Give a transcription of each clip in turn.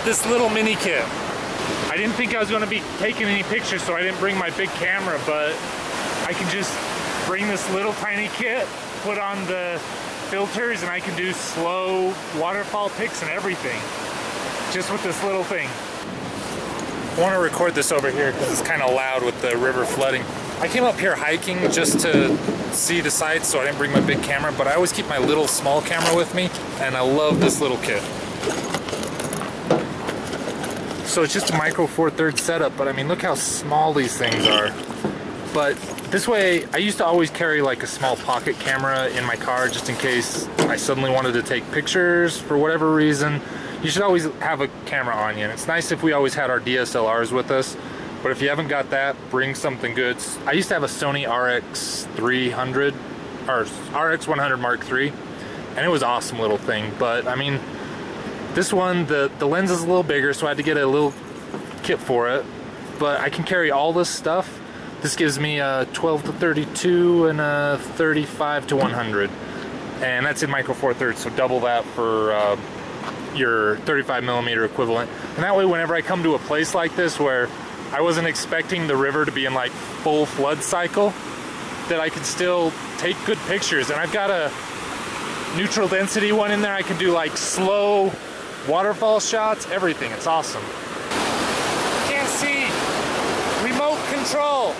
this little mini kit. I didn't think I was gonna be taking any pictures, so I didn't bring my big camera, but I can just bring this little tiny kit, put on the filters, and I can do slow waterfall pics and everything, just with this little thing. I want to record this over here because it's kind of loud with the river flooding. I came up here hiking just to see the sights, so I didn't bring my big camera, but I always keep my little small camera with me, and I love this little kit. So it's just a micro 4/3 setup, but I mean, look how small these things are. But this way, I used to always carry like a small pocket camera in my car just in case I suddenly wanted to take pictures for whatever reason. You should always have a camera on you, and it's nice if we always had our DSLRs with us, but if you haven't got that, bring something good. I used to have a Sony RX300 or RX100 Mark III, and it was an awesome little thing. But I mean, this one, the lens is a little bigger, so I had to get a little kit for it, but I can carry all this stuff. This gives me a 12 to 32 and a 35 to 100, and that's in micro 4/3, so double that for your 35mm equivalent. And that way, whenever I come to a place like this where I wasn't expecting the river to be in like full flood cycle, that I can still take good pictures. And I've got a neutral density one in there. I can do like slow waterfall shots, everything. It's awesome. Can't see. Remote control.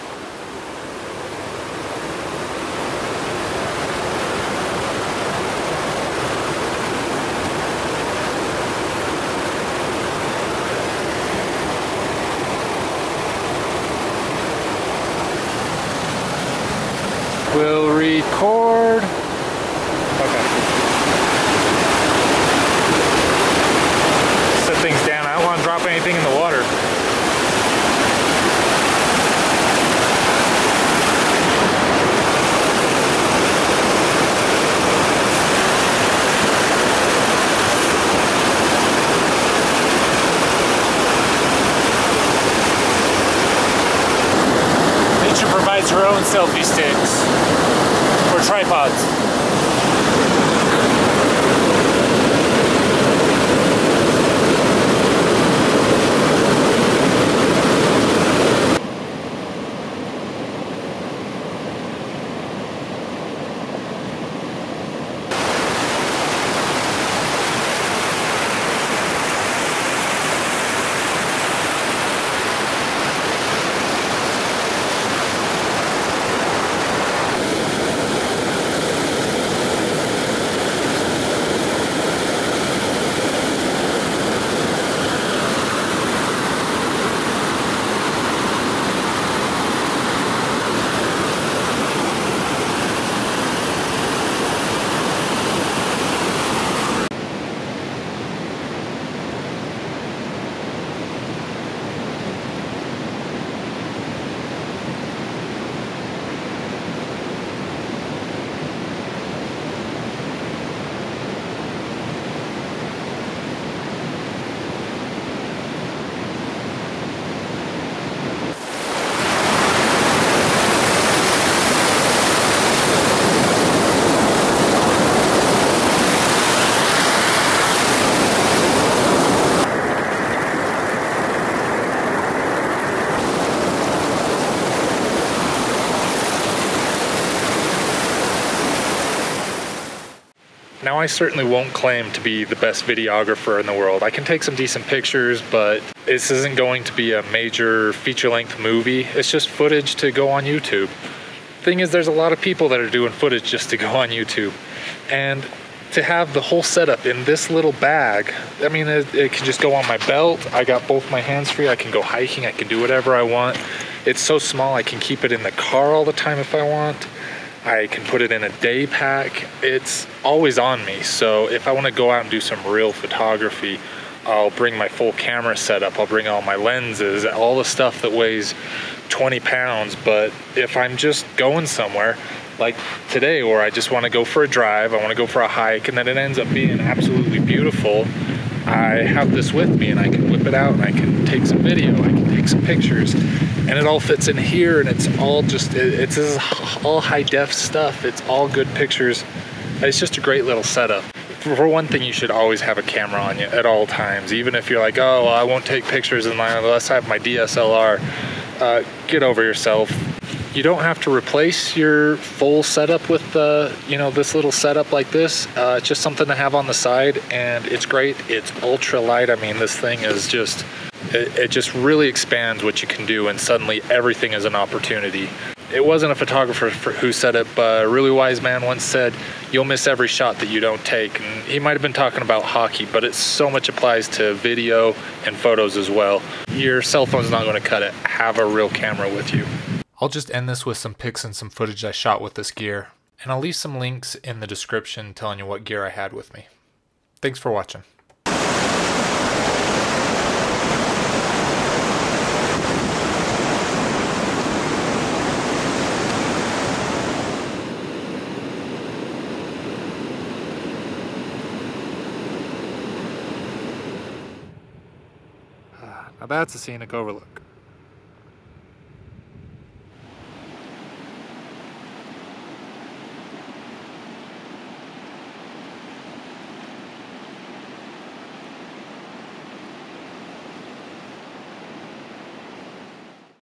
We'll record. Okay. Set things down. I don't want to drop anything in the water. Nature provides her own selfie sticks. Or tripods. Now, I certainly won't claim to be the best videographer in the world. I can take some decent pictures, but this isn't going to be a major feature-length movie. It's just footage to go on YouTube. Thing is, there's a lot of people that are doing footage just to go on YouTube. And to have the whole setup in this little bag, I mean, it can just go on my belt. I got both my hands free. I can go hiking. I can do whatever I want. It's so small, I can keep it in the car all the time if I want. I can put it in a day pack. It's always on me. So if I want to go out and do some real photography, I'll bring my full camera setup. I'll bring all my lenses, all the stuff that weighs 20 pounds. But if I'm just going somewhere, like today, where I just want to go for a drive, I want to go for a hike, and then it ends up being absolutely beautiful, I have this with me and I can whip it out and I can take some video, I can take some pictures, and it all fits in here, and it's all just, it's all high def stuff. It's all good pictures. It's just a great little setup. For one thing, you should always have a camera on you at all times. Even if you're like, oh, well, I won't take pictures unless I have my DSLR. Get over yourself. You don't have to replace your full setup with this little setup like this. It's just something to have on the side, and it's great. It's ultralight. I mean, this thing is just, it just really expands what you can do, and suddenly everything is an opportunity. It wasn't a photographer who said it, but a really wise man once said, you'll miss every shot that you don't take. And he might have been talking about hockey, but it so much applies to video and photos as well. Your cell phone's not going to cut it. Have a real camera with you. I'll just end this with some pics and some footage I shot with this gear. And I'll leave some links in the description telling you what gear I had with me. Thanks for watching. Now that's a scenic overlook.